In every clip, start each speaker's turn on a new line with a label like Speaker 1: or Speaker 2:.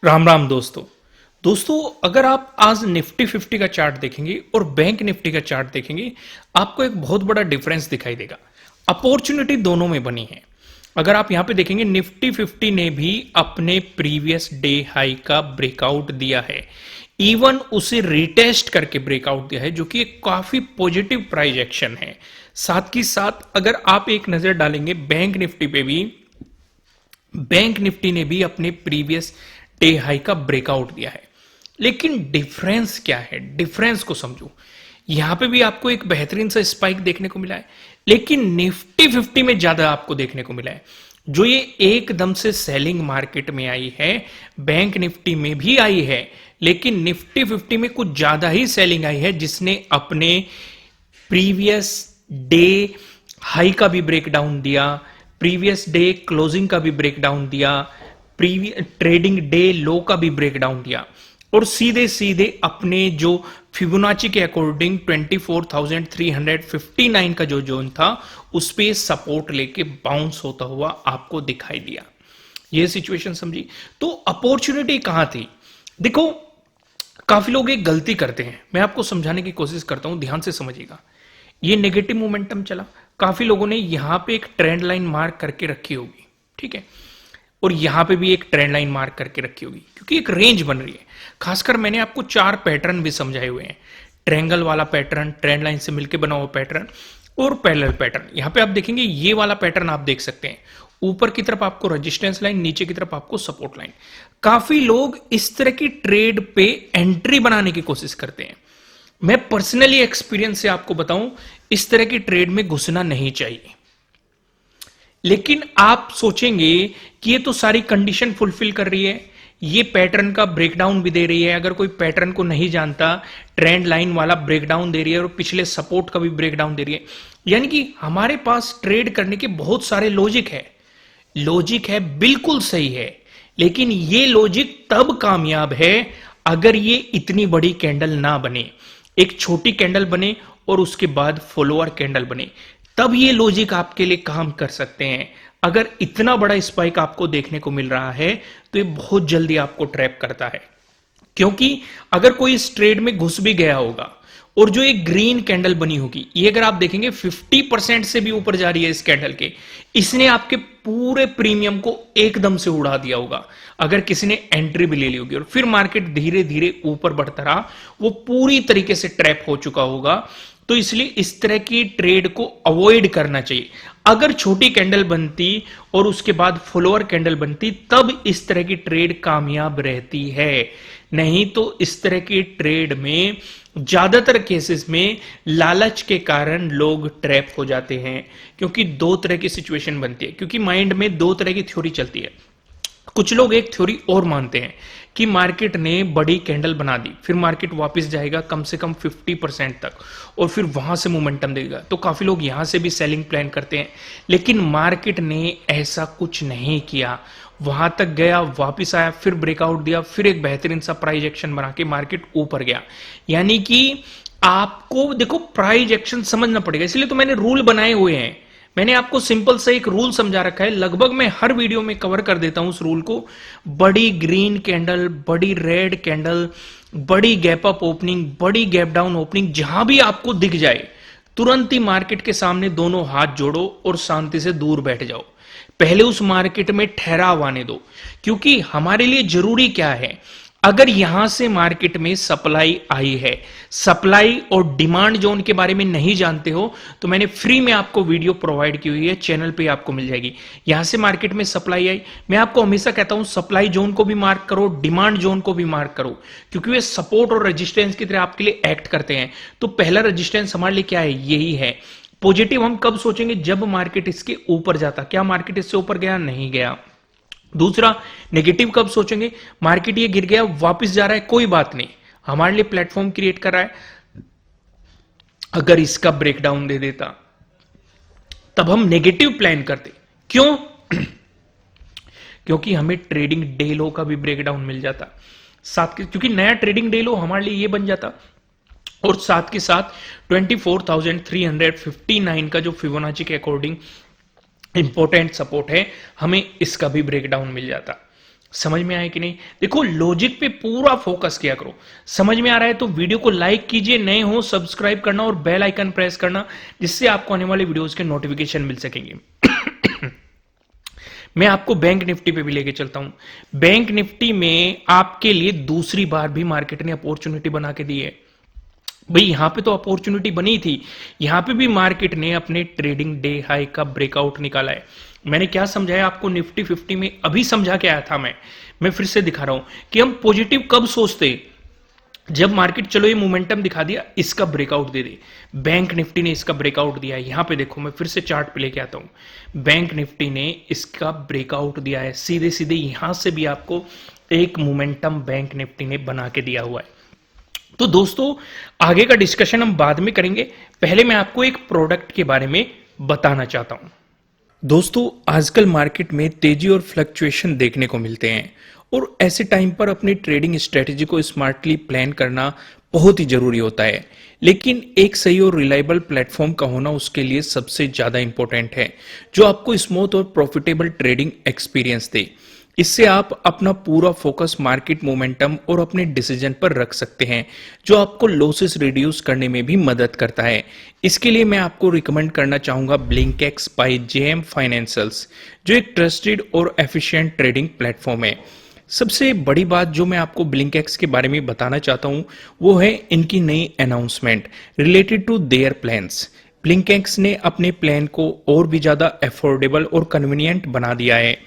Speaker 1: राम राम दोस्तों अगर आप आज निफ्टी 50 का चार्ट देखेंगे और बैंक निफ्टी का चार्ट देखेंगे आपको एक बहुत बड़ा डिफरेंस दिखाई देगा। अपॉर्चुनिटी दोनों में बनी है। अगर आप यहां पे देखेंगे निफ्टी 50 ने भी अपने प्रीवियस डे हाई का ब्रेकआउट दिया है, इवन उसे रिटेस्ट करके ब्रेकआउट दिया है, जो कि एक काफी पॉजिटिव प्राइस एक्शन है। साथ ही साथ अगर आप एक नजर डालेंगे बैंक निफ्टी पे भी, बैंक निफ्टी ने भी अपने प्रीवियस डे हाई का ब्रेकआउट दिया है। लेकिन डिफरेंस क्या है, डिफरेंस को समझो। यहां पे भी आपको एक बेहतरीन सा स्पाइक देखने को मिला है, लेकिन निफ्टी 50 में ज्यादा आपको देखने को मिला है। जो ये एकदम से सेलिंग मार्केट में आई है, बैंक निफ्टी में भी आई है, लेकिन निफ्टी 50 में कुछ ज्यादा ही सेलिंग आई है, जिसने अपने प्रीवियस डे हाई का भी ब्रेकडाउन दिया, प्रीवियस डे क्लोजिंग का भी ब्रेकडाउन दिया, प्रीवियस ट्रेडिंग डे लो का भी ब्रेकडाउन दिया, और सीधे सीधे अपने जो फिबोनाची के अकॉर्डिंग 24,359 का जो जोन था उस पे सपोर्ट लेके बाउंस होता हुआ आपको दिखाई दिया। ये सिचुएशन समझी। तो अपॉर्चुनिटी कहां थी? देखो, काफी लोग एक गलती करते हैं, मैं आपको समझाने की कोशिश करता हूं, ध्यान से समझिएगा। ये नेगेटिव मोमेंटम चला, काफी लोगों ने यहां पे एक ट्रेंड लाइन मार्क करके रखी होगी, ठीक है, और यहां पे भी एक ट्रेंड लाइन मार्क करके रखी होगी, क्योंकि एक रेंज बन रही है। खासकर मैंने आपको 4 पैटर्न भी समझाए हुए हैं, ट्रायंगल वाला पैटर्न, ट्रेंड लाइन से मिलकर बना हुआ पैटर्न और पैरेलल पैटर्न। यहां पे आप देखेंगे ये वाला पैटर्न आप देख सकते हैं, ऊपर की तरफ आपको रेजिस्टेंस लाइन, नीचे की तरफ आपको सपोर्ट लाइन। काफी लोग इस तरह की ट्रेड पे एंट्री बनाने की कोशिश करते हैं। मैं पर्सनली एक्सपीरियंस से आपको बताऊं, इस तरह की ट्रेड में घुसना नहीं चाहिए। लेकिन आप सोचेंगे कि ये तो सारी कंडीशन फुलफिल कर रही है, ये पैटर्न का ब्रेकडाउन भी दे रही है, अगर कोई पैटर्न को नहीं जानता, ट्रेंड लाइन वाला ब्रेकडाउन दे रही है और पिछले सपोर्ट का भी ब्रेकडाउन दे रही है, यानी कि हमारे पास ट्रेड करने के बहुत सारे लॉजिक है। लॉजिक है, बिल्कुल सही है, लेकिन ये लॉजिक तब कामयाब है अगर ये इतनी बड़ी कैंडल ना बने, एक छोटी कैंडल बने और उसके बाद फॉलोअर कैंडल बने, तब ये लॉजिक आपके लिए काम कर सकते हैं। अगर इतना बड़ा स्पाइक आपको देखने को मिल रहा है तो ये बहुत जल्दी आपको ट्रैप करता है, क्योंकि अगर कोई इस ट्रेड में घुस भी गया होगा और जो एक ग्रीन कैंडल बनी होगी, ये अगर आप देखेंगे 50% से भी ऊपर जा रही है इस कैंडल के, इसने आपके पूरे प्रीमियम को एकदम से उड़ा दिया होगा। अगर किसी ने एंट्री भी ले ली होगी और फिर मार्केट धीरे धीरे ऊपर बढ़ता रहा, वो पूरी तरीके से ट्रैप हो चुका होगा। तो इसलिए इस तरह की ट्रेड को अवॉइड करना चाहिए। अगर छोटी कैंडल बनती और उसके बाद फॉलोअर कैंडल बनती, तब इस तरह की ट्रेड कामयाब रहती है। नहीं तो इस तरह की ट्रेड में ज्यादातर केसेस में लालच के कारण लोग ट्रैप हो जाते हैं, क्योंकि 2 तरह की सिचुएशन बनती है, क्योंकि माइंड में 2 तरह की थ्योरी चलती है। कुछ लोग एक थ्योरी और मानते हैं कि मार्केट ने बड़ी कैंडल बना दी, फिर मार्केट वापस जाएगा कम से कम 50% तक और फिर वहां से मोमेंटम देगा, तो काफी लोग यहां से भी सेलिंग प्लान करते हैं। लेकिन मार्केट ने ऐसा कुछ नहीं किया, वहां तक गया, वापस आया, फिर ब्रेकआउट दिया, फिर एक बेहतरीन सा प्राइस एक्शन बना के मार्केट ऊपर गया। यानी कि आपको देखो प्राइस एक्शन समझना पड़ेगा, इसलिए तो मैंने रूल बनाए हुए हैं। मैंने आपको सिंपल से एक रूल समझा रखा है, लगभग मैं हर वीडियो में कवर कर देता हूं उस रूल को। बड़ी ग्रीन कैंडल, बड़ी रेड कैंडल, बड़ी गैप अप ओपनिंग, बड़ी गैप डाउन ओपनिंग, जहां भी आपको दिख जाए तुरंत ही मार्केट के सामने दोनों हाथ जोड़ो और शांति से दूर बैठ जाओ। पहले उस मार्केट में ठहराव आने दो, क्योंकि हमारे लिए जरूरी क्या है, अगर यहां से मार्केट में सप्लाई आई है, सप्लाई और डिमांड जोन के बारे में नहीं जानते हो तो मैंने फ्री में आपको वीडियो प्रोवाइड की हुई है, चैनल पे आपको मिल जाएगी। यहां से मार्केट में सप्लाई आई, मैं आपको हमेशा कहता हूं सप्लाई जोन को भी मार्क करो, डिमांड जोन को भी मार्क करो, क्योंकि वे सपोर्ट और रेजिस्टेंस की तरह आपके लिए एक्ट करते हैं। तो पहला रेजिस्टेंस हमारे लिए क्या है, यही है। पॉजिटिव हम कब सोचेंगे, जब मार्केट इसके ऊपर जाता। क्या मार्केट इससे ऊपर गया? नहीं गया। दूसरा, नेगेटिव कब सोचेंगे, मार्केट ये गिर गया, वापस जा रहा है, कोई बात नहीं, हमारे लिए प्लेटफॉर्म क्रिएट कर रहा है, अगर इसका ब्रेकडाउन दे देता तब हम नेगेटिव प्लान करते। क्यों? क्योंकि हमें ट्रेडिंग डे लो का भी ब्रेकडाउन मिल जाता साथ के, क्योंकि नया ट्रेडिंग डे लो हमारे लिए ये बन जाता, और साथ के साथ 24,359 का जो फिबोनाची के अकॉर्डिंग इंपॉर्टेंट सपोर्ट है, हमें इसका भी ब्रेकडाउन मिल जाता। समझ में आया कि नहीं? देखो लॉजिक पे पूरा फोकस किया करो। समझ में आ रहा है तो वीडियो को लाइक कीजिए, नए हो सब्सक्राइब करना और बेल आइकन प्रेस करना, जिससे आपको आने वाले वीडियोस के नोटिफिकेशन मिल सकेंगे। मैं आपको बैंक निफ्टी पे भी लेके चलता हूं। बैंक निफ्टी में आपके लिए दूसरी बार भी मार्केट ने अपॉर्चुनिटी बना के दी है। भाई यहां पे तो अपॉर्चुनिटी बनी थी, यहां पे भी मार्केट ने अपने ट्रेडिंग डे हाई का ब्रेकआउट निकाला है। मैंने क्या समझाया आपको निफ्टी 50 में, अभी समझा के आया था मैं फिर से दिखा रहा हूं कि हम पॉजिटिव कब सोचते, जब मार्केट चलो ये मोमेंटम दिखा दिया, इसका ब्रेकआउट दे दे। बैंक निफ्टी ने इसका ब्रेकआउट दिया है। यहां पे देखो मैं फिर से चार्ट पे लेके आता हूं, बैंक निफ्टी ने इसका ब्रेकआउट दिया है, सीधे सीधे यहां से भी आपको एक मोमेंटम बैंक निफ्टी ने बना के दिया हुआ है। तो दोस्तों आगे का डिस्कशन हम बाद में करेंगे, पहले मैं आपको एक प्रोडक्ट के बारे में बताना चाहता हूं। दोस्तों आजकल मार्केट में तेजी और फ्लक्चुएशन देखने को मिलते हैं, और ऐसे टाइम पर अपनी ट्रेडिंग स्ट्रेटेजी को स्मार्टली प्लान करना बहुत ही जरूरी होता है। लेकिन एक सही और रिलायबल प्लेटफॉर्म का होना उसके लिए सबसे ज्यादा इंपॉर्टेंट है, जो आपको स्मूथ और प्रॉफिटेबल ट्रेडिंग एक्सपीरियंस दे। इससे आप अपना पूरा फोकस मार्केट मोमेंटम और अपने डिसीजन पर रख सकते हैं, जो आपको लॉसेस रिड्यूस करने में भी मदद करता है। इसके लिए मैं आपको रिकमेंड करना चाहूंगा ब्लिंकएक्स बाय जेएम फाइनेंशियल्स, जो एक ट्रस्टेड और एफिशिएंट ट्रेडिंग प्लेटफॉर्म है। सबसे बड़ी बात जो मैं आपको ब्लिंकएक्स के बारे में बताना चाहता हूं वो है इनकी नई announcement related to their plans. BlinkX ने अपने प्लान को और भी ज्यादा अफोर्डेबल और कन्वीनियंट बना दिया है।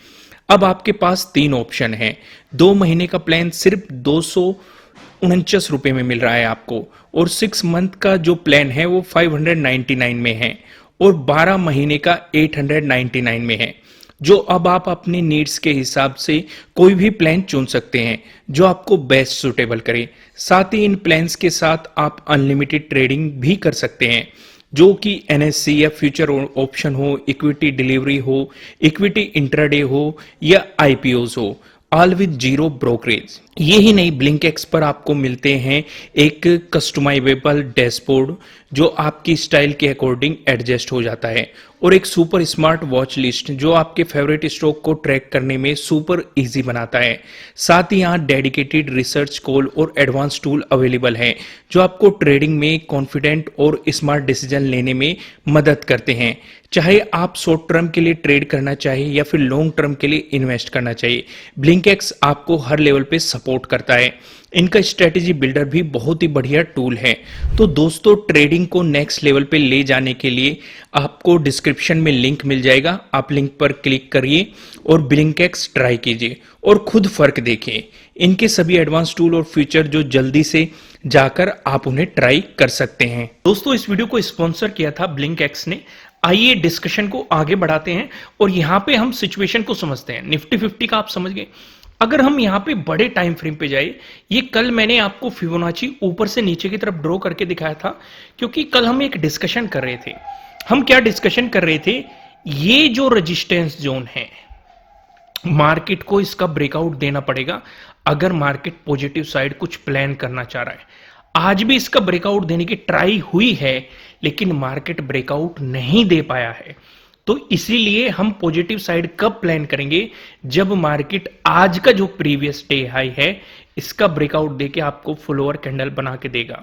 Speaker 1: अब आपके पास 3 ऑप्शन है। 2 महीने का प्लान सिर्फ 249 रुपए में मिल रहा है आपको, और 6 मंथ का जो प्लान है वो 599 में है, और 12 महीने का 899 में है। जो अब आप अपने नीड्स के हिसाब से कोई भी प्लान चुन सकते हैं जो आपको बेस्ट सुटेबल करे। साथ ही इन प्लान्स के साथ आप अनलिमिटेड ट्रेडिंग भी कर सकते हैं, जो कि एनएससी या फ्यूचर ऑप्शन हो, इक्विटी डिलीवरी हो, इक्विटी इंट्राडे हो या आईपीओज हो, ऑल विद जीरो ब्रोकरेज। ये ही नहीं, ब्लिंकएक्स पर आपको मिलते हैं एक कस्टमाइजेबल डैशबोर्ड जो आपकी स्टाइल के अकॉर्डिंग एडजस्ट हो जाता है, और एक सुपर स्मार्ट वॉच लिस्ट जो आपके फेवरेट स्टॉक को ट्रैक करने में सुपर इजी बनाता है। साथ ही यहाँ डेडिकेटेड रिसर्च कॉल और एडवांस टूल अवेलेबल हैं जो आपको ट्रेडिंग में कॉन्फिडेंट और स्मार्ट डिसीजन लेने में मदद करते हैं। चाहे आप शॉर्ट टर्म के लिए ट्रेड करना चाहिए या फिर लॉन्ग टर्म के लिए इन्वेस्ट करना चाहिए, ब्लिंकएक्स आपको हर लेवल पे सपोर्ट करता है। इनका स्ट्रेटेजी बिल्डर भी बहुत ही बढ़िया टूल है। तो दोस्तों ट्रेडिंग को नेक्स्ट लेवल पे ले जाने के लिए आपको डिस्क्रिप्शन में लिंक मिल जाएगा, आप लिंक पर क्लिक करिए और ब्लिंकएक्स ट्राई कीजिए और खुद फर्क देखिए। इनके सभी एडवांस टूल और फीचर जो जल्दी से जाकर आप उन्हें ट्राई कर सकते हैं। दोस्तों इस वीडियो को स्पॉन्सर किया था ब्लिंकएक्स ने। आइए डिस्कशन को आगे बढ़ाते हैं और यहां पे हम सिचुएशन को समझते हैं। निफ्टी 50 का आप समझ गए। अगर हम यहां पे बड़े टाइम फ्रेम पे जाए, ये कल मैंने आपको फिबोनाची ऊपर से नीचे की तरफ ड्रॉ करके दिखाया था, क्योंकि कल हम एक डिस्कशन कर रहे थे। हम क्या डिस्कशन कर रहे थे, ये जो रेजिस्टेंस जोन है मार्केट को इसका ब्रेकआउट देना पड़ेगा अगर मार्केट पॉजिटिव साइड कुछ प्लान करना चाह रहा है। आज भी इसका ब्रेकआउट देने की ट्राई हुई है, लेकिन मार्केट ब्रेकआउट नहीं दे पाया है। तो इसीलिए हम पॉजिटिव साइड कब प्लान करेंगे, जब मार्केट आज का जो प्रीवियस डे हाई है इसका ब्रेकआउट देके आपको फुल ओवर कैंडल बना के देगा,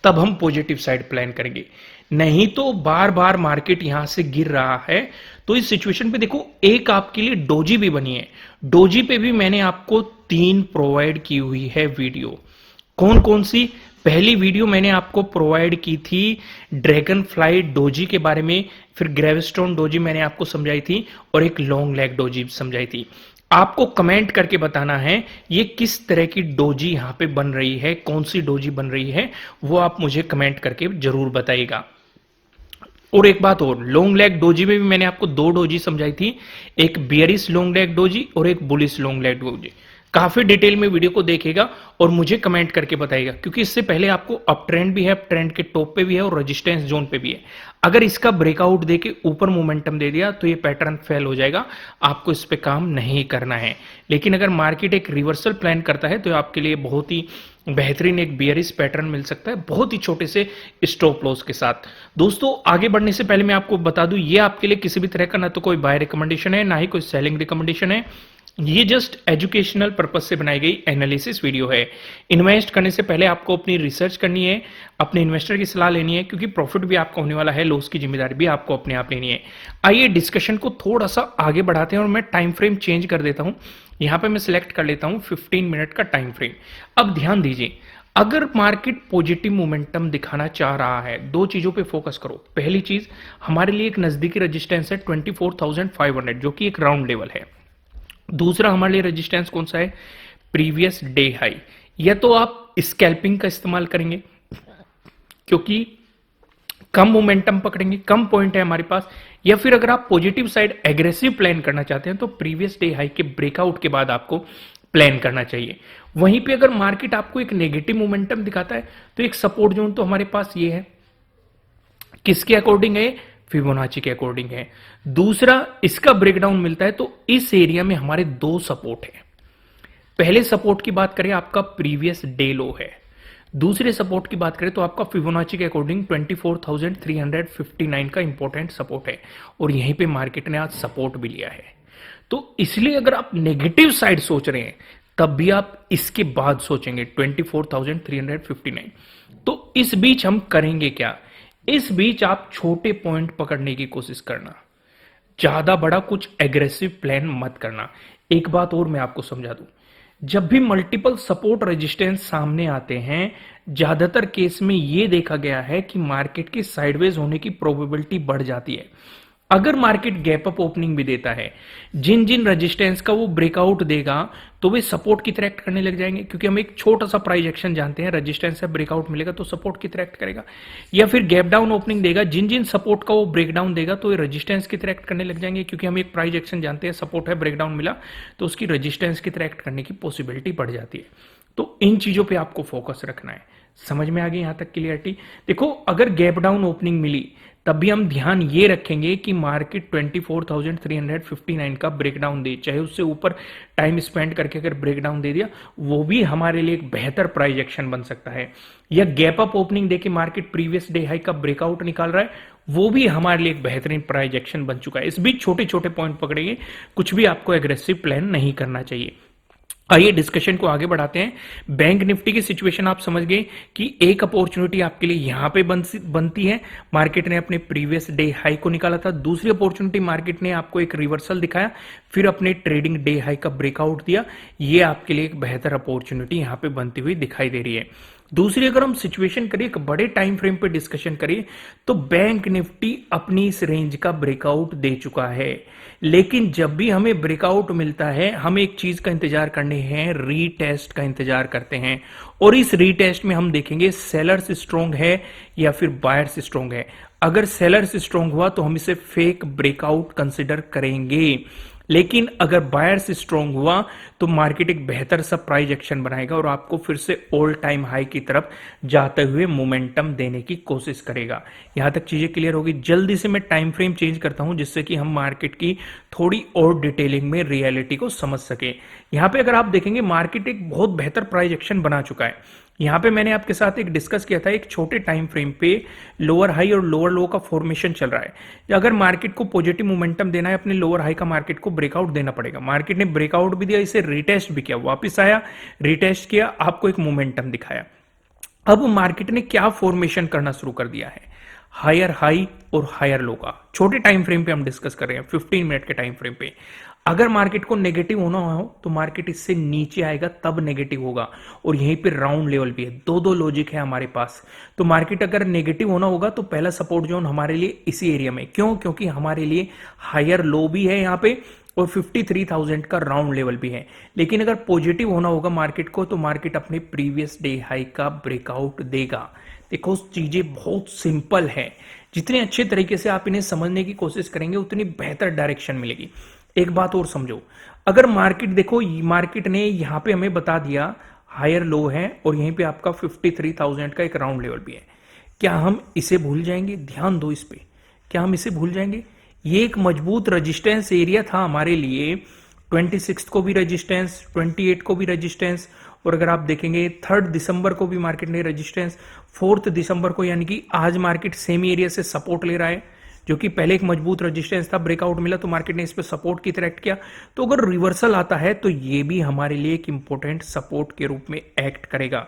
Speaker 1: तब हम पॉजिटिव साइड प्लान करेंगे। नहीं तो बार बार मार्केट यहां से गिर रहा है। तो इस सिचुएशन पे देखो, एक आपके लिए डोजी भी बनी है। डोजी पे भी मैंने आपको 3 प्रोवाइड की हुई है वीडियो। कौन कौन सी? पहली वीडियो मैंने आपको प्रोवाइड की थी ड्रैगन फ्लाई डोजी के बारे में, फिर ग्रेवस्टोन डोजी मैंने आपको समझाई थी, और एक लॉन्ग लेग डोजी समझाई थी। आपको कमेंट करके बताना है ये किस तरह की डोजी यहां पे बन रही है, कौन सी डोजी बन रही है, वो आप मुझे कमेंट करके जरूर बताइएगा। और एक बात और, लॉन्ग लेग डोजी में भी मैंने आपको 2 डोजी समझाई थी, एक बियरिश लॉन्ग लेग डोजी और एक बुलिश लॉन्ग लेग डोजी। काफी डिटेल में वीडियो को देखेगा और मुझे कमेंट करके बताएगा, क्योंकि इससे पहले आपको अप ट्रेंड भी है, अप ट्रेंड के टॉप पे भी है और रेजिस्टेंस जोन पे भी है। अगर इसका ब्रेकआउट देके ऊपर मोमेंटम दे दिया तो ये पैटर्न फेल हो जाएगा, आपको इस पे काम नहीं करना है। लेकिन अगर मार्केट एक रिवर्सल प्लान करता है तो आपके लिए बहुत ही बेहतरीन एक बियरिश पैटर्न मिल सकता है, बहुत ही छोटे से स्टॉप लॉस के साथ। दोस्तों आगे बढ़ने से पहले मैं आपको बता दूं, ये आपके लिए किसी भी तरह का ना तो कोई बाय रिकमेंडेशन है, ना ही कोई सेलिंग रिकमेंडेशन है। ये जस्ट एजुकेशनल पर्पज से बनाई गई एनालिसिस वीडियो है। इन्वेस्ट करने से पहले आपको अपनी रिसर्च करनी है, अपने इन्वेस्टर की सलाह लेनी है, क्योंकि प्रॉफिट भी आपका होने वाला है, लॉस की जिम्मेदारी भी आपको अपने आप लेनी है। आइए डिस्कशन को थोड़ा सा आगे बढ़ाते हैं और मैं टाइम फ्रेम चेंज कर देता हूं। यहां पे मैं सिलेक्ट कर लेता हूं 15 मिनट का टाइम फ्रेम। अब ध्यान दीजिए, अगर मार्केट पॉजिटिव मोमेंटम दिखाना चाह रहा है, दो चीजों पे फोकस करो। पहली चीज, हमारे लिए एक नजदीकी रेजिस्टेंस है 24,500, जो कि एक राउंड लेवल है। दूसरा हमारे लिए रेजिस्टेंस कौन सा है? Previous day high. या तो आप स्कैल्पिंग का इस्तेमाल करेंगे क्योंकि कम मोमेंटम पकड़ेंगे, कम पॉइंट है हमारे पास, या फिर अगर आप पॉजिटिव साइड एग्रेसिव प्लान करना चाहते हैं तो प्रीवियस डे हाई के ब्रेकआउट के बाद आपको प्लान करना चाहिए। वहीं पे अगर मार्केट आपको एक नेगेटिव मोमेंटम दिखाता है तो एक सपोर्ट जोन तो हमारे पास ये है, किसके अकॉर्डिंग है? फिबोनाची के अकॉर्डिंग है। दूसरा, इसका ब्रेकडाउन मिलता है तो इस एरिया में हमारे दो सपोर्ट है। पहले सपोर्ट की बात करें, आपका प्रीवियस डे लो है। दूसरे सपोर्ट की बात करें तो आपका फिबोनाची के अकॉर्डिंग 24,359 का इंपॉर्टेंट सपोर्ट है, और यहीं पे मार्केट ने आज सपोर्ट भी लिया है। तो इसलिए अगर आप नेगेटिव साइड सोच रहे हैं तब भी आप इसके बाद सोचेंगे 24,359। तो इस बीच हम करेंगे क्या? इस बीच आप छोटे पॉइंट पकड़ने की कोशिश करना, ज्यादा बड़ा कुछ एग्रेसिव प्लान मत करना। एक बात और मैं आपको समझा दूं, जब भी मल्टीपल सपोर्ट रेजिस्टेंस सामने आते हैं, ज्यादातर केस में यह देखा गया है कि मार्केट की साइडवेज होने की प्रोबेबिलिटी बढ़ जाती है। अगर मार्केट गैप अप ओपनिंग भी देता है, जिन जिन रेजिस्टेंस का वो ब्रेकआउट देगा तो वे सपोर्ट की तरह एक्ट करने लग जाएंगे, क्योंकि हम एक छोटा सा प्राइस एक्शन जानते हैं, रेजिस्टेंस से ब्रेकआउट मिलेगा तो सपोर्ट की तरह एक्ट करेगा। या फिर गैप डाउन ओपनिंग देगा, जिन जिन सपोर्ट का वो ब्रेकडाउन देगा तो ये रेजिस्टेंस की तरह एक्ट करने लग जाएंगे, क्योंकि हम एक प्राइस एक्शन जानते हैं, सपोर्ट है, ब्रेकडाउन मिला तो उसकी रेजिस्टेंस की तरह एक्ट करने की पॉसिबिलिटी बढ़ जाती है। तो इन चीजों पर आपको फोकस रखना है। समझ में आ गई यहां तक क्लियरिटी? देखो, अगर गैप डाउन ओपनिंग मिली तब भी हम ध्यान ये रखेंगे कि मार्केट 24,359 का ब्रेकडाउन दे, चाहे उससे ऊपर टाइम स्पेंड करके अगर ब्रेकडाउन दे दिया वो भी हमारे लिए एक बेहतर प्राइस एक्शन बन सकता है। या गैप अप ओपनिंग दे के मार्केट प्रीवियस डे हाई का ब्रेकआउट निकाल रहा है, वो भी हमारे लिए एक बेहतरीन प्राइस एक्शन बन चुका है। इस बीच छोटे छोटे पॉइंट पकड़ेंगे, कुछ भी आपको एग्रेसिव प्लान नहीं करना चाहिए। आइए डिस्कशन को आगे बढ़ाते हैं। बैंक निफ्टी की सिचुएशन आप समझ गए कि एक अपॉर्चुनिटी आपके लिए यहां पे बनती है, मार्केट ने अपने प्रीवियस डे हाई को निकाला था। दूसरी अपॉर्चुनिटी, मार्केट ने आपको एक रिवर्सल दिखाया, फिर अपने ट्रेडिंग डे हाई का ब्रेकआउट दिया। ये आपके लिए एक बेहतर अपॉर्चुनिटी यहां पे बनती हुई दिखाई दे रही है। दूसरी अगर हम सिचुएशन करें, एक बड़े टाइम फ्रेम पे डिस्कशन करें, तो बैंक निफ्टी अपनी इस रेंज का ब्रेकआउट दे चुका है। लेकिन जब भी हमें ब्रेकआउट मिलता है, हम एक चीज का इंतजार करने हैं, रीटेस्ट का इंतजार करते हैं। और इस रीटेस्ट में हम देखेंगे सेलर्स स्ट्रॉन्ग है या फिर बायर्स स्ट्रॉन्ग है। अगर सेलर्स स्ट्रॉन्ग हुआ तो हम इसे फेक ब्रेकआउट कंसिडर करेंगे, लेकिन अगर बायर्स स्ट्रॉन्ग हुआ तो मार्केट एक बेहतर सा प्राइस एक्शन बनाएगा और आपको फिर से ऑल टाइम हाई की तरफ जाते हुए मोमेंटम देने की कोशिश करेगा। यहां तक चीजें क्लियर होगी। जल्दी से मैं टाइम फ्रेम चेंज करता हूं जिससे कि हम मार्केट की थोड़ी और डिटेलिंग में रियलिटी को समझ सके। यहां पे अगर आप देखेंगे, मार्केट एक बहुत बेहतर प्राइस एक्शन बना चुका है। यहां पे मैंने आपके साथ एक डिस्कस किया था, एक छोटे टाइम फ्रेम पे लोअर हाई और लोअर लो का फॉर्मेशन चल रहा है। अगर मार्केट को पॉजिटिव मोमेंटम देना है, अपने लोअर हाई का मार्केट को ब्रेकआउट देना पड़ेगा। मार्केट ने ब्रेकआउट भी दिया, इसे रिटेस्ट भी किया, वापस आया, रिटेस्ट किया, आपको एक मोमेंटम दिखाया। अब मार्केट ने क्या फॉर्मेशन करना शुरू कर दिया है? हायर हाई और हायर लो का। छोटे टाइम फ्रेम पे हम डिस्कस कर रहे हैं, 15 मिनट के टाइम फ्रेम पे। अगर मार्केट को नेगेटिव होना हो तो मार्केट इससे नीचे आएगा तब नेगेटिव होगा, और यहीं पे राउंड लेवल भी है। दो दो लॉजिक है हमारे पास। तो मार्केट अगर नेगेटिव होना होगा तो पहला सपोर्ट जोन हमारे लिए इसी एरिया में, क्यों? क्योंकि हमारे लिए हायर लो भी है यहाँ पे और 53,000 का राउंड लेवल भी है। लेकिन अगर पॉजिटिव होना होगा मार्केट को तो मार्केट अपने प्रीवियस डे हाई का ब्रेकआउट देगा। देखो, चीजें बहुत सिंपल है। जितने अच्छे तरीके से आप इन्हें समझने की कोशिश करेंगे उतनी बेहतर डायरेक्शन मिलेगी। एक बात और समझो, अगर मार्केट देखो, मार्केट ने यहां पे हमें बता दिया हायर लो है और यहीं पे आपका 53,000 का एक राउंड लेवल भी है, क्या हम इसे भूल जाएंगे? ध्यान दो इस पे, क्या हम इसे भूल जाएंगे? ये एक मजबूत रेजिस्टेंस एरिया था हमारे लिए। 26 को भी रेजिस्टेंस, 28 को भी रेजिस्टेंस, और अगर आप देखेंगे 3 दिसंबर को भी मार्केट ने रेजिस्टेंस, 4 दिसंबर को, यानी कि आज मार्केट सेम एरिया से सपोर्ट ले रहा है। जो कि पहले एक मजबूत रेजिस्टेंस था, ब्रेकआउट मिला तो मार्केट ने इस पे सपोर्ट की तरह एक्ट किया। तो अगर रिवर्सल आता है तो ये भी हमारे लिए एक इंपॉर्टेंट सपोर्ट के रूप में एक्ट करेगा।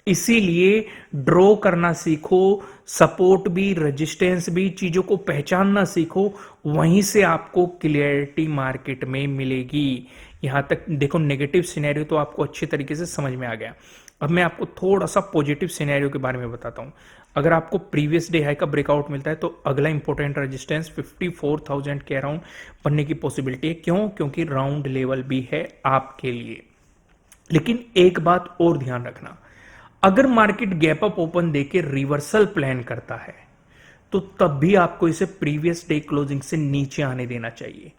Speaker 1: इसीलिए ड्रॉ करना सीखो, सपोर्ट भी रेजिस्टेंस भी, चीजों को पहचानना सीखो, वहीं से आपको क्लियरिटी मार्केट में मिलेगी। यहां तक देखो नेगेटिव सिनेरियो तो आपको अच्छी तरीके से समझ में आ गया। अब मैं आपको थोड़ा सा पॉजिटिव सिनेरियो के बारे में बताता हूं। अगर आपको प्रीवियस डे हाई का ब्रेकआउट मिलता है तो अगला इंपॉर्टेंट रेजिस्टेंस 54,000 के अराउंड बनने की पॉसिबिलिटी है। क्यों? क्योंकि राउंड लेवल भी है आपके लिए। लेकिन एक बात और ध्यान रखना, अगर मार्केट गैप अप ओपन देके रिवर्सल प्लान करता है तो तब भी आपको इसे प्रीवियस डे क्लोजिंग से नीचे आने देना चाहिए,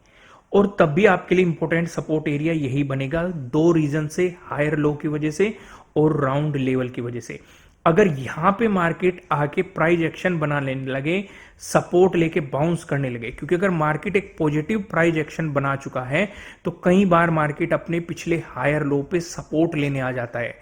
Speaker 1: और तब भी आपके लिए इंपॉर्टेंट सपोर्ट एरिया यही बनेगा, दो रीजन से, हायर लो की वजह से और राउंड लेवल की वजह से। अगर यहां पे मार्केट आके प्राइस एक्शन बना लेने लगे, सपोर्ट लेके बाउंस करने लगे, क्योंकि अगर मार्केट एक पॉजिटिव प्राइस एक्शन बना चुका है तो कई बार मार्केट अपने पिछले हायर लो पे सपोर्ट लेने आ जाता है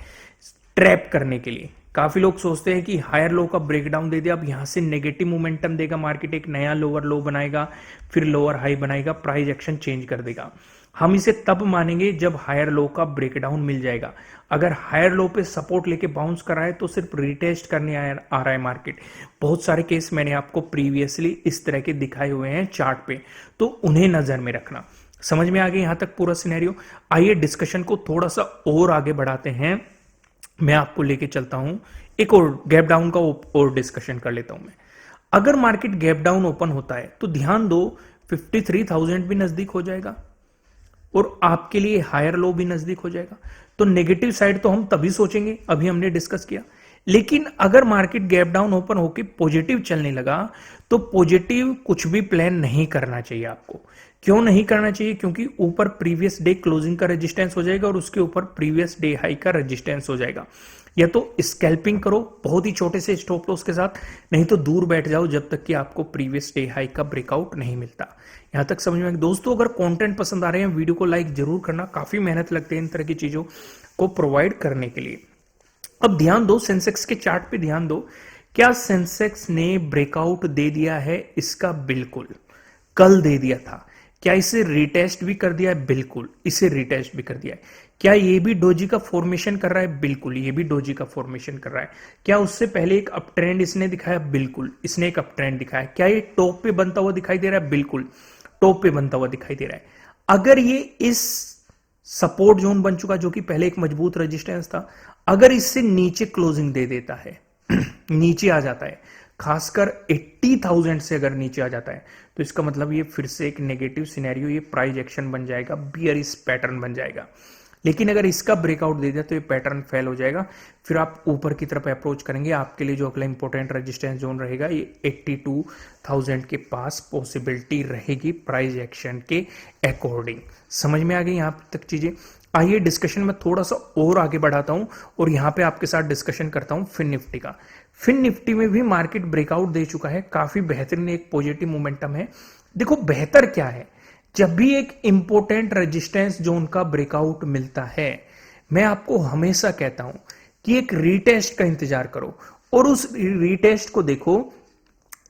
Speaker 1: ट्रैप करने के लिए। काफी लोग सोचते हैं कि हायर लो का ब्रेकडाउन दे दिया, अब यहां से नेगेटिव मोमेंटम देगा मार्केट, एक नया लोअर लो बनाएगा, फिर लोअर हाई बनाएगा, प्राइस एक्शन चेंज कर देगा। हम इसे तब मानेंगे जब हायर लो का ब्रेकडाउन मिल जाएगा। अगर हायर लो पे सपोर्ट लेके बाउंस कर रहा है तो सिर्फ रिटेस्ट करने आ रहा है मार्केट। बहुत सारे केस मैंने आपको प्रीवियसली इस तरह के दिखाए हुए हैं चार्ट पे, तो उन्हें नजर में रखना। समझ में आ गया यहां तक पूरा सिनेरियो? आइए डिस्कशन को थोड़ा सा और आगे बढ़ाते हैं। मैं आपको लेके चलता हूं, एक और गैप डाउन का और डिस्कशन कर लेता हूं मैं। अगर मार्केट गैप डाउन ओपन होता है तो ध्यान दो 53,000 भी नजदीक हो जाएगा और आपके लिए हायर लो भी नजदीक हो जाएगा। तो नेगेटिव साइड तो हम तभी सोचेंगे, अभी हमने डिस्कस किया। लेकिन अगर मार्केट गैप डाउन ओपन होकर पॉजिटिव चलने लगा तो पॉजिटिव कुछ भी प्लान नहीं करना चाहिए आपको। क्यों नहीं करना चाहिए? क्योंकि ऊपर प्रीवियस डे क्लोजिंग का रेजिस्टेंस हो जाएगा और उसके ऊपर प्रीवियस डे हाई का रेजिस्टेंस हो जाएगा। या तो स्कैल्पिंग करो बहुत ही छोटे से स्टॉप लॉस के साथ, नहीं तो दूर बैठ जाओ जब तक कि आपको प्रीवियस डे हाई का ब्रेकआउट नहीं मिलता। यहां तक समझ में? दोस्तों अगर कंटेंट पसंद आ रहे हैं वीडियो को लाइक जरूर करना, काफी मेहनत लगती है इन तरह की चीजों को प्रोवाइड करने के लिए। अब ध्यान दो सेंसेक्स के चार्ट पे ध्यान दो, क्या सेंसेक्स ने ब्रेकआउट दे दिया है? इसका बिल्कुल, कल दे दिया था। क्या इसे रिटेस्ट भी कर दिया है? बिल्कुल, इसे रिटेस्ट भी कर दिया है। क्या ये भी डोजी का फॉर्मेशन कर रहा है? बिल्कुल, ये भी डोजी का फॉर्मेशन कर रहा है। क्या उससे पहले एक अप ट्रेंड इसने दिखाया? बिल्कुल, इसने एक अप ट्रेंड दिखाया। क्या ये टॉप पे बनता हुआ दिखाई दे रहा है? बिल्कुल, टॉप पे बनता हुआ दिखाई दे रहा है। अगर ये इस सपोर्ट जोन बन चुका जो कि पहले एक मजबूत रेजिस्टेंस था, अगर इससे नीचे क्लोजिंग दे देता है नीचे आ जाता है, खासकर 80,000 से अगर नीचे आ जाता है, तो इसका मतलब ये फिर से एक नेगेटिव सिनेरियो, ये प्राइस एक्शन बन जाएगा, बियरिश पैटर्न बन जाएगा। लेकिन अगर इसका ब्रेकआउट दे दिया तो ये पैटर्न फेल हो जाएगा, फिर आप ऊपर की तरफ अप्रोच करेंगे। आपके लिए जो अगला इंपॉर्टेंट रेजिस्टेंस जोन रहेगा ये 82,000 के पास पॉसिबिलिटी रहेगी प्राइस एक्शन के अकॉर्डिंग। समझ में आ गई यहां तक चीजें? आइए डिस्कशन में थोड़ा सा और आगे बढ़ाता हूं और यहां पे आपके साथ डिस्कशन करता हूं फिन निफ्टी का। फिन निफ्टी में भी मार्केट ब्रेकआउट दे चुका है, काफी बेहतरीन एक पॉजिटिव मोमेंटम है। देखो बेहतर क्या है, जब भी एक इंपॉर्टेंट रेजिस्टेंस जोन का ब्रेकआउट मिलता है, मैं आपको हमेशा कहता हूं कि एक रीटेस्ट का इंतजार करो और उस रीटेस्ट को देखो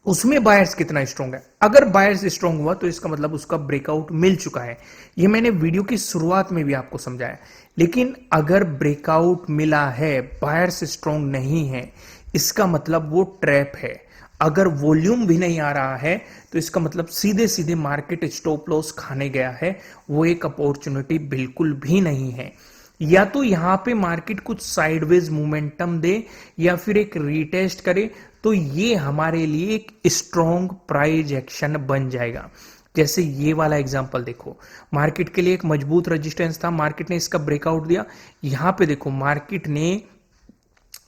Speaker 1: उसमें बायर्स कितना स्ट्रांग है। अगर बायर्स स्ट्रांग हुआ तो इसका मतलब उसका ब्रेकआउट मिल चुका है। यह मैंने वीडियो की शुरुआत में भी आपको समझाया। लेकिन अगर ब्रेकआउट मिला है, बायर्स स्ट्रांग नहीं है, इसका मतलब वो ट्रैप है। अगर वॉल्यूम भी नहीं आ रहा है तो इसका मतलब सीधे सीधे मार्केट स्टॉप लॉस खाने गया है, वो एक अपॉर्चुनिटी बिल्कुल भी नहीं है। या तो यहां पे मार्केट कुछ साइडवेज मोमेंटम दे या फिर एक रीटेस्ट करे, तो ये हमारे लिए एक स्ट्रॉन्ग प्राइस एक्शन बन जाएगा। जैसे ये वाला एग्जांपल देखो, मार्केट के लिए एक मजबूत रेजिस्टेंस था, मार्केट ने इसका ब्रेकआउट दिया। यहां पे देखो मार्केट ने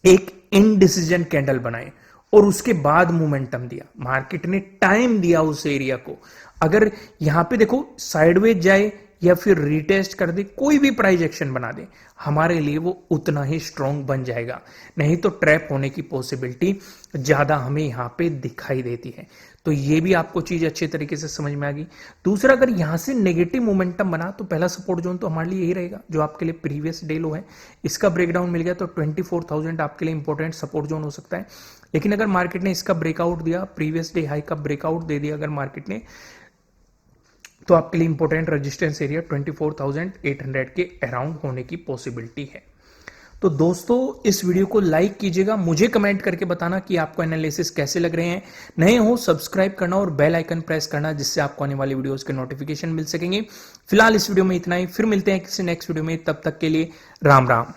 Speaker 1: एक इनडिसीजन कैंडल बनाए और उसके बाद मोमेंटम दिया। मार्केट ने टाइम दिया उस एरिया को। अगर यहां पे देखो साइडवेज जाए या फिर रीटेस्ट कर दे, कोई भी प्राइस एक्शन बना दे, हमारे लिए वो उतना ही स्ट्रांग बन जाएगा। नहीं तो ट्रैप होने की पॉसिबिलिटी ज्यादा हमें यहां पे दिखाई देती है। तो ये भी आपको चीज अच्छे तरीके से समझ में आ गई। दूसरा, अगर यहां से नेगेटिव मोमेंटम बना तो पहला सपोर्ट जोन तो हमारे लिए यही रहेगा जो आपके लिए प्रीवियस डे लो है, इसका ब्रेकडाउन मिल गया तो 24,000 आपके लिए इंपॉर्टेंट सपोर्ट जोन हो सकता है। लेकिन अगर मार्केट ने इसका ब्रेकआउट दिया, प्रीवियस डे हाई का ब्रेकआउट दे दिया अगर मार्केट ने, तो आपके लिए इंपॉर्टेंट रेजिस्टेंस एरिया 24,800 के अराउंड होने की पॉसिबिलिटी है। तो दोस्तों इस वीडियो को लाइक कीजिएगा, मुझे कमेंट करके बताना कि आपको एनालिसिस कैसे लग रहे हैं। नए हो सब्सक्राइब करना और बेल आइकन प्रेस करना, जिससे आपको आने वाली वीडियोस के नोटिफिकेशन मिल सकेंगे। फिलहाल इस वीडियो में इतना ही, फिर मिलते हैं किसी नेक्स्ट वीडियो में, तब तक के लिए राम राम।